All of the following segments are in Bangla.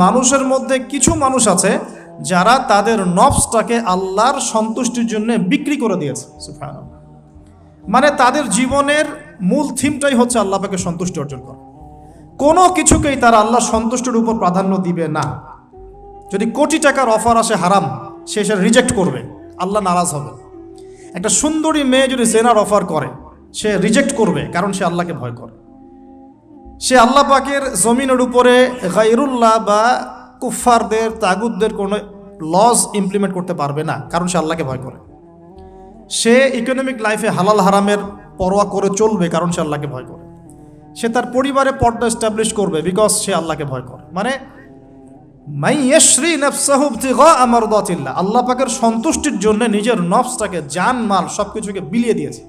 মানুষের মধ্যে কিছু মানুষ আছে যারা তাদের নফসটাকে আল্লাহর সন্তুষ্টির জন্য বিক্রি করে দিয়েছে। সুবহানাল্লাহ। মানে তাদের জীবনের মূল থিমটাই হচ্ছে আল্লাহ পাকে সন্তুষ্টি অর্জন করা। কোনো কিছুকেই তারা আল্লাহ সন্তুষ্টির উপর প্রাধান্য দিবে না। যদি কোটি টাকার অফার আসে হারাম, সে সেটা রিজেক্ট করবে, আল্লাহ নারাজ হবে। একটা সুন্দরী মেয়ে যদি জেনার অফার করে, সে রিজেক্ট করবে, কারণ সে আল্লাহকে ভয় করে। সে আল্লাহ পাকের জমিনের উপরে গায়রুল্লাহ বা কুফফারদের, তাগুতদের কোনো লজ ইমপ্লিমেন্ট করতে পারবে না, কারণ সে আল্লাহকে ভয় করে। সে ইকোনমিক লাইফে হালাল হারামের পরোয়া করে চলবে, কারণ সে আল্লাহকে ভয় করে। সে তার পরিবারে পর্দা এস্টাবলিশ করবে, বিকজ সে আল্লাহকে ভয় করে। মানে আল্লাহ পাকের সন্তুষ্টির জন্য নিজের নফসটাকে, জান মাল সবকিছুকে বিলিয়ে দিয়েছে।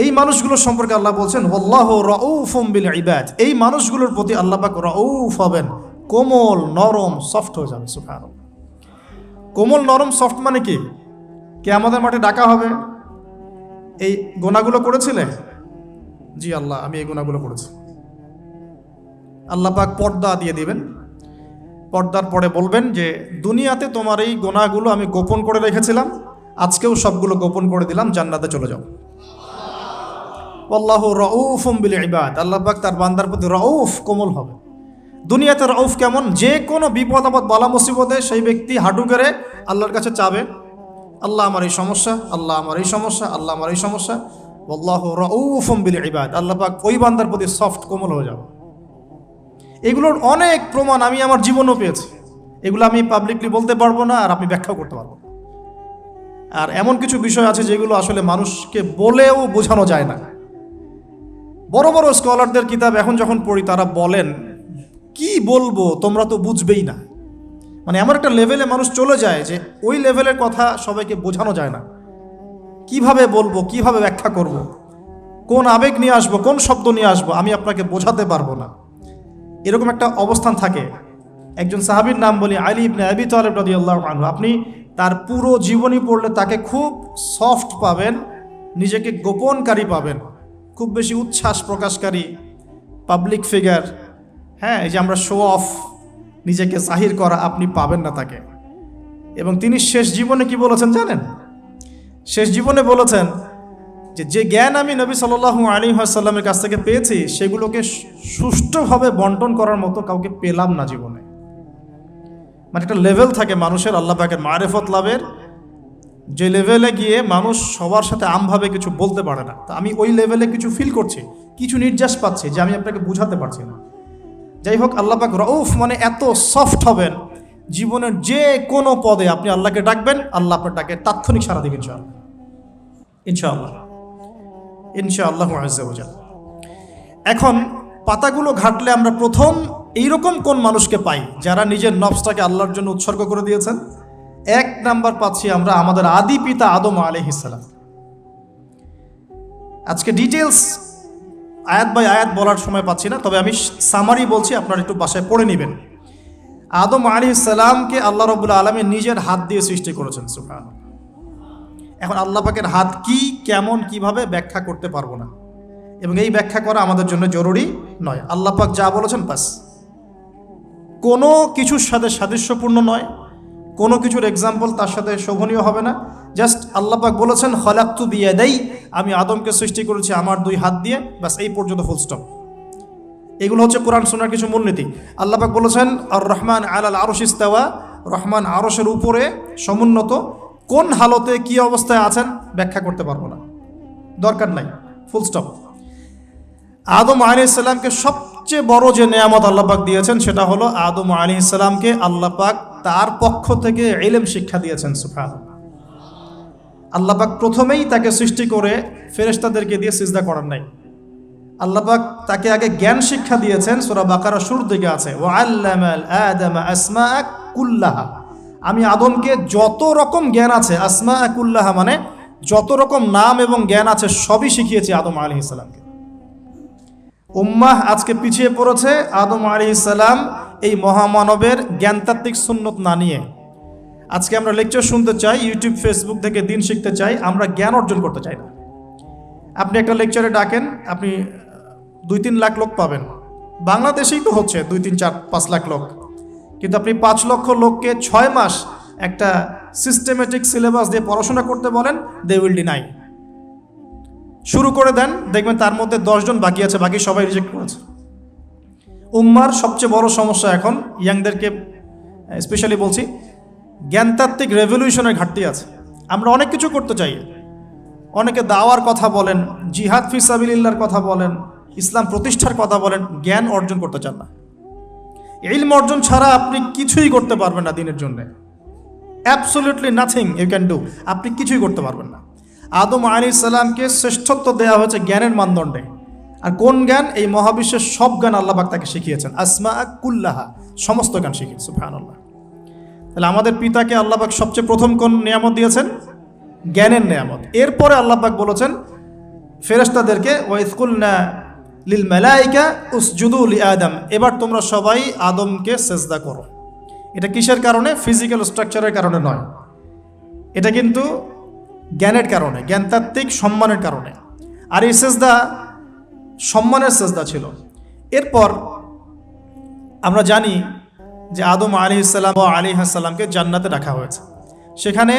এই মানুষগুলো সম্পর্কে আল্লাহ বলছেন ওয়াল্লাহু রাউফুম বিল ইবাদ। এই মানুষগুলোর প্রতি আল্লাহ পাক রাউফ হবেন, কোমল নরম সফট হয়ে যাবে। সুবহানাল্লাহ। কোমল নরম সফট মানে কি? কিয়ামতের মাঠে ডাকা হবে, এই গুনাহগুলো করেছিলে? জি আল্লাহ, আমি এই গুনাহগুলো করেছি। আল্লাহ পাক পর্দা দিয়ে দিবেন। পর্দার পরে বলবেন যে দুনিয়াতে তোমার এই গুনাহগুলো আমি গোপন করে রেখেছিলাম, আজকেও সবগুলো গোপন করে দিলাম, জান্নাতে চলে যাও। আল্লাহু রাউফুম বিল ইবাদ। আল্লাহ পাক তার বান্দার প্রতি রাউফ, কোমল হবে। দুনিয়াতে রাউফ কেমন? যে কোনো বিপদ আপদ বালা মুসিবতে সেই ব্যক্তি হাঁটু গেড়ে আল্লাহর কাছে চাবে, আল্লাহ আমার এই সমস্যা, আল্লাহ আমার এই সমস্যা, আল্লাহ আমার এই সমস্যা। আল্লাহু রাউফুম বিল ইবাদ। আল্লাহ পাক ওই বান্দার প্রতি সফট, কোমল হয়ে যাবে। এগুলোর অনেক প্রমাণ আমি আমার জীবনেও পেয়েছি। এগুলো আমি পাবলিকলি বলতে পারবো না, আর আপনি ব্যাখ্যাও করতে পারবো না। আর এমন কিছু বিষয় আছে যেগুলো আসলে মানুষকে বলেও বোঝানো যায় না। বড় বড় স্কলারদের কিতাব এখন যখন পড়ি, তারা বলেন কি বলবো, তোমরা তো বুঝবেই না। মানে এমন একটা লেভেলে মানুষ চলে যায় যে ওই লেভেলের কথা সবাইকে বোঝানো যায় না। কিভাবে বলবো, কিভাবে ব্যাখ্যা করব, কোন আবেগ নিয়ে আসবো, কোন শব্দ নিয়ে আসবো, আমি আপনাকে বোঝাতে পারবো না। এরকম একটা অবস্থান থাকে। একজন সাহাবীর নাম বলি, আলী ইবনে আবি তালিব রাদিয়াল্লাহু আনহু। আপনি তার পুরো জীবনী পড়লে তাকে খুব সফট পাবেন, নিজেকে গোপনকারী পাবেন, খুব বেশি উচ্ছ্বাস প্রকাশকারী পাবলিক ফিগার। হ্যাঁ, এই যে আমরা শো অফ, নিজেকে জাহির করা, আপনি পাবেন না তাকে। এবং তিনি শেষ জীবনে কি বলেছেন জানেন? শেষ জীবনে বলেছেন যে জ্ঞান আমি নবী সাল্লাল্লাহু আলাইহি ওয়াসাল্লামের কাছ থেকে পেয়েছি, সেগুলোকে সুষ্ঠুভাবে বন্টন করার মতো কাউকে পেলাম না জীবনে। মানে একটা লেভেল থাকে মানুষের আল্লাহ পাকের মারিফত লাভের, যে লেভেলে গিয়ে মানুষ সবার সাথে আমভাবে কিছু বলতে পারে না। তা আমি ওই লেভেলে কিছু ফিল করছি, কিছু নির্যাস পাচ্ছি যে আমি আপনাকে বুঝাতে পারছি না। যাই হোক, আল্লাহ পাক রাউফ মানে এত সফট হবেন, জীবনের যে কোনো পদে আপনি আল্লাহকে ডাকবেন, আল্লাহ আপনার ডাকে তাৎক্ষণিক সাড়া দিবেন ইনশাআল্লাহ। ইনশাআল্লাহ, ইনশাআল্লাহু আযজা ওয়া জাল্লা। এখন পাতাগুলো ঘাটলে আমরা প্রথম এইরকম কোন মানুষকে পাই যারা নিজের নফসটাকে আল্লাহর জন্য উৎসর্গ করে দিয়েছেন? এক নাম্বার পাচ্ছি আমরা আমাদের আদি পিতা আদম আলাইহিস সালাম। আজকে ডিটেলস আয়াত বাই আয়াত বলার সময় পাচ্ছি না, তবে আমি সামারি বলছি, আপনারা একটু বাসায় পড়ে নেবেন। আদম আলাইহিস সালামকে আল্লাহ রাব্বুল আলামিন নিজের হাত দিয়ে সৃষ্টি করেছেন। সুবহানাল্লাহ। এখন আল্লাহ পাকের হাত কি, কেমন, কিভাবে ব্যাখ্যা করতে পারবো না, এবং এই ব্যাখ্যা করা আমাদের জন্য জরুরি নয়। আল্লাহ পাক যা বলেছেন বাস, কোনো কিছুর সাথে সাদৃশ্যপূর্ণ নয়, কোনো কিছুর এক্সাম্পল তার সাথে শোভনীয় হবে না। জাস্ট আল্লাহ পাক বলেছেন খলাকতু বিয়াদাই, আমি আদমকে সৃষ্টি করেছি আমার দুই হাত দিয়ে, বাস এই পর্যন্ত ফুল স্টপ। এগুলো হচ্ছে কোরআন সুন্নাহর কিছু মূলনীতি। আল্লাহ পাক বলেছেন আর রহমান আলাল আরশ ইস্তাওয়া, রহমান আরশের উপরে সমুন্নত। কোন হালতে কি অবস্থায় আছেন ব্যাখ্যা করতে পারবো না, দরকার নাই, ফুল স্টপ। আদম আলাইহিস সালামকে সবচেয়ে বড় যে নেয়ামত আল্লাহ পাক দিয়েছেন সেটা হলো আদম আলাইহিস সালামকে আল্লাহ পাক তার পক্ষ থেকে ইলম শিক্ষা দিয়েছেন। সুবহানাল্লাহ। আল্লাহ পাক প্রথমেই তাকে সৃষ্টি করে ফেরেশতাদেরকে দিয়ে সিজদা করার নাই। আল্লাহ পাক তাকে আগে জ্ঞান শিক্ষা দিয়েছেন। সূরা বাকারা শুরুর দিকে আছে ওয়া আল্লামাল আদামা আসমাআ কুল্লাহা, আমি আদমকে যত রকম জ্ঞান আছে, আসমাআ কুল্লাহা মানে যত রকম নাম এবং জ্ঞান আছে সবই শিখিয়েছি আদম আলাইহিস সালামকে। উম্মাহ আজকে পিছিয়ে পড়েছে আদম আলাইহিস সালাম এই মহামানবের জ্ঞানতাত্ত্বিক সুন্নত না নিয়ে। আজকে আমরা লেকচার শুনতে চাই, ইউটিউব ফেসবুক থেকে দিন শিখতে চাই, আমরা জ্ঞান অর্জন করতে চাই না। আপনি একটা লেকচারে ডাকেন, আপনি 2-3 লাখ লোক পাবেন, বাংলাদেশেই তো হচ্ছে 2, 3, 4, 5 লাখ লোক, কিন্তু আপনি 5 লক্ষ লোককে 6 মাস একটা সিস্টেমেটিক সিলেবাস দিয়ে পড়াশোনা করতে বলেন, দে উইল ডিনাই। শুরু করে দেন, দেখবেন তার মধ্যে 10 জন বাকি আছে, বাকি সবাই রিজেক্ট করেছে। উম্মার সবচেয়ে বড় সমস্যা এখন, ইয়াংদেরকে স্পেশালি বলছি, জ্ঞানতাত্ত্বিক রেভলিউশনের ঘাটতি আছে। আমরা অনেক কিছু করতে চাই, অনেকে দাওয়ার কথা বলেন, জিহাদ ফি সাবিলিল্লাহর কথা বলেন, ইসলাম প্রতিষ্ঠার কথা বলেন, জ্ঞান অর্জন করতে চান না। ইলম অর্জন ছাড়া আপনি কিছুই করতে পারবেন না দিনের জন্য। Absolutely nothing you can do. আপনি কিছুই করতে পারবেন না। আদম আলাইহিস সালামকে শ্রেষ্ঠত্ব দেওয়া হয়েছে জ্ঞানের মানদণ্ডে। আর কোন জ্ঞান? এই মহাবিশ্বের সব জ্ঞান আল্লাহ পাক তাকে শিখিয়েছেন। আসমা কুল্লাহা, সমস্ত জ্ঞান শিখিয়েছেন। সুবহানাল্লাহ। তাহলে আমাদের পিতাকে আল্লাহ পাক সবচেয়ে প্রথম কোন নিয়ামত দিয়েছেন? জ্ঞানের নিয়ামত। এরপরে আল্লাহ পাক বলেছেন ফেরেশতাদেরকে, ওয়াইজ কুলনা লিল মালাইকা উসজুদু লি আদম, এবার তোমরা সবাই আদমকে সেজদা করো। এটা কিসের কারণে? ফিজিক্যাল স্ট্রাকচারের কারণে নয়, এটা কিন্তু জ্ঞানের কারণে, জ্ঞানতাত্ত্বিক সম্মানের কারণে। আর এই সেজদা সম্মানের সেজদা ছিল। এরপর আমরা জানি যে আদম আলাইহিস সালামকে জান্নাতে রাখা হয়েছে। সেখানে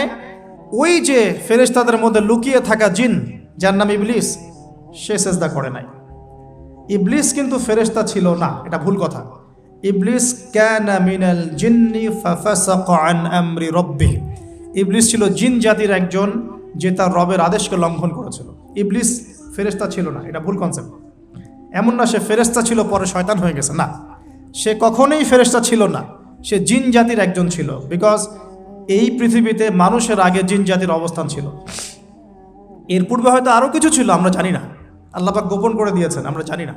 ওই যে ফেরেশতাদের মধ্যে লুকিয়ে থাকা জিন, যার নাম ইবলিস, সে সেজদা করে নাই। ইবলিস কিন্তু ফেরেশতা ছিল না, এটা ভুল কথা। ইবলিস কানা মিনাল জিন্নি ফাফাসাকা আন আমরি রাব্বিহি, ইবলিস ছিল জিন জাতির একজন যে তার রবের আদেশকে লঙ্ঘন করেছিল। ইবলিস ফেরেশতা ছিল না, এটা ভুল কনসেপ্ট। এমন না সে ফেরেশতা ছিল পরে শয়তান হয়ে গেছে, না, সে কখনোই ফেরেশতা ছিল না, সে জিন জাতির একজন ছিল। বিকজ এই পৃথিবীতে মানুষের আগে জিন জাতির অবস্থান ছিল। এর পূর্বে হয়তো আরও কিছু ছিল, আমরা জানি না, আল্লাহ পাক গোপন করে দিয়েছেন, আমরা জানি না।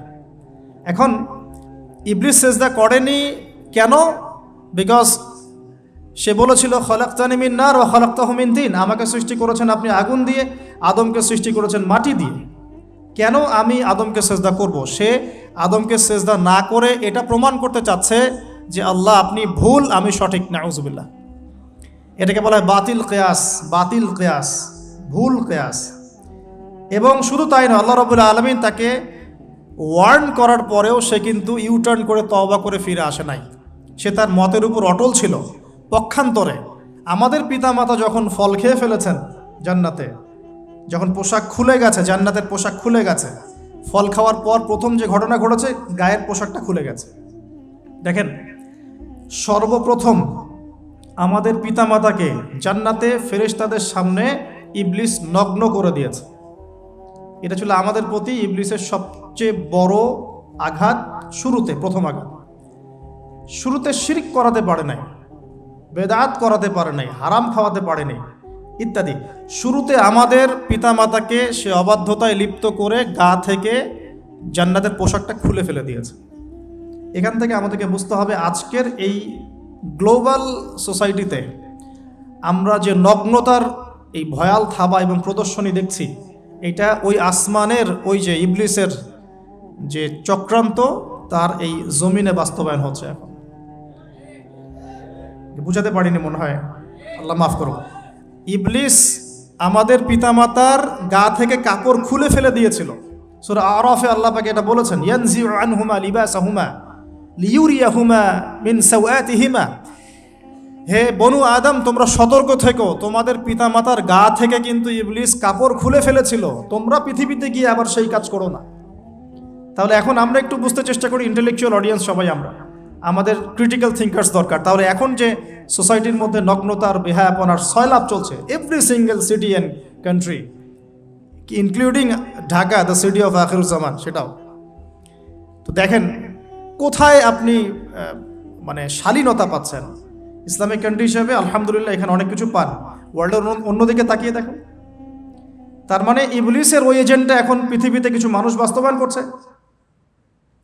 এখন ইবলিস সেজদা করেনি কেন? বিকজ সে বলেছিল খলাকতানি মিন নার ওয়া খলাকতাহু মিন তিন, আমাকে সৃষ্টি করেছেন আপনি আগুন দিয়ে, আদমকে সৃষ্টি করেছেন মাটি দিয়ে, কেন আমি আদমকে সেজদা করব? সে আদমকে সেজদা না করে এটা প্রমাণ করতে চাচ্ছে যে আল্লাহ আপনি ভুল, আমি সঠিক। নাউজুবিল্লাহ। এটাকে বলা হয় বাতিল কিয়াস, বাতিল কিয়াস, ভুল কিয়াস। এবং শুধু তাই নয়, আল্লাহ রাব্বুল আলামিন তাকে ওয়ার্ন করার পরেও সে কিন্তু ইউটার্ন করে তওবা করে ফিরে আসে নাই। সে তার মতের উপর অটল ছিল। পক্ষান্তরে আমাদের পিতামাতা যখন ফল খেয়ে ফেলেছেন জান্নাতে, যখন পোশাক খুলে গেছে, জান্নাতের পোশাক খুলে গেছে, ফল খাওয়ার পর প্রথম যে ঘটনা ঘটেছে, গায়ের পোশাকটা খুলে গেছে। দেখেন, সর্বপ্রথম আমাদের পিতামাতাকে জান্নাতে ফেরেশতাদের সামনে ইবলিস নগ্ন করে দিয়েছে। এটা ছিল আমাদের প্রতি ইবলিসের সবচেয়ে বড় আঘাত। শুরুতে, প্রথম আঘাত। শুরুতে শিরক করাতে পারে নাই, বেদাত করাতে পারে নাই, হারাম খাওয়াতে পারে নাই ইত্যাদি। শুরুতে আমাদের পিতামাতাকে সে অবাধ্যতায় লিপ্ত করে গা থেকে জান্নাতের পোশাকটা খুলে ফেলে দিয়েছে। এখান থেকে আমাদেরকে বুঝতে হবে আজকের এই গ্লোবাল সোসাইটিতে আমরা যে নগ্নতার এই ভয়াল থাবা এবং প্রদর্শনী দেখছি, এটা ওই আসমানের ওই যে ইবলিসের যে চক্রান্ত, তার এই জমিনে বাস্তবায়ন হচ্ছে। এখন বুঝাতে পারিনি মনে হয়, আল্লাহ মাফ করুন। ইবলিস আমাদের পিতামাতার গা থেকে কাপড় খুলে ফেলে দিয়েছিল। সূরা আরাফে আল্লাহ পাক এটা বলেছেন, ইয়ানজিউ আনহুমা লিবাসাহুমা লিউরিয়াহুমা মিন সাওয়াতিহিমা। হে বনু আদম, তোমরা সতর্ক থেকো, তোমাদের পিতামাতার গা থেকে কিন্তু ইবলিস কাপড় খুলে ফেলেছিল, তোমরা পৃথিবীতে গিয়ে আবার সেই কাজ করো না। তাহলে এখন আমরা একটু বুঝতে চেষ্টা করি, ইন্টেলেকচুয়াল অডিয়েন্স সবাই আমরা, আমাদের ক্রিটিক্যাল থিঙ্কার্স দরকার। তাহলে এখন যে সোসাইটির মধ্যে নগ্নতার, বেহায়াপনার সয়লাভ চলছে, every single city and country, including Dhaka, the city of Akhiruzzaman, সেটাও তো দেখেন কোথায় আপনি মানে শালীনতা পাচ্ছেন। ইসলামিক কান্ট্রি হিসেবে আলহামদুলিল্লাহ এখানে অনেক কিছু পান। ওয়ার্ল্ডের অন্যদিকে তাকিয়ে দেখুন। তার মানে ইবলিসের ওই এজেন্টটা এখন পৃথিবীতে কিছু মানুষ বাস্তবায়ন করছে,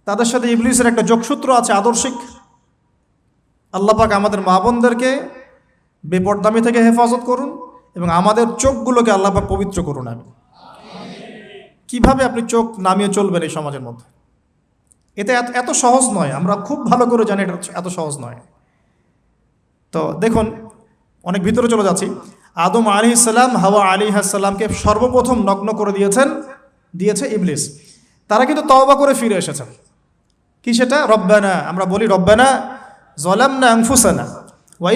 তাদের সাথে ইবলিসের একটা যোগসূত্র আছে আদর্শিক। আল্লাহ পাক আমাদের মা বোনদেরকে বেপরদামি থেকে হেফাজত করুন এবং আমাদের চোখগুলোকে আল্লাহ পাক পবিত্র করুন। আমি কিভাবে আপনি চোখ নামিয়ে চলবেন এই সমাজের মধ্যে, এটা এত সহজ নয়। আমরা খুব ভালো করে জানি এটা এত সহজ নয়। তো দেখুন, অনেক ভিতরে চলে যাচ্ছি। আদম আলাইহিস সালাম, হাওয়া আলাইহিস সালামকে সর্বপ্রথম নগ্ন করে দিয়েছে ইবলিস। তারা কিন্তু তওবা করে ফিরে এসেছেন। কি সেটা? রব্বানা, আমরা বলি রব্বানা যালামনা আনফুসানা ওয়া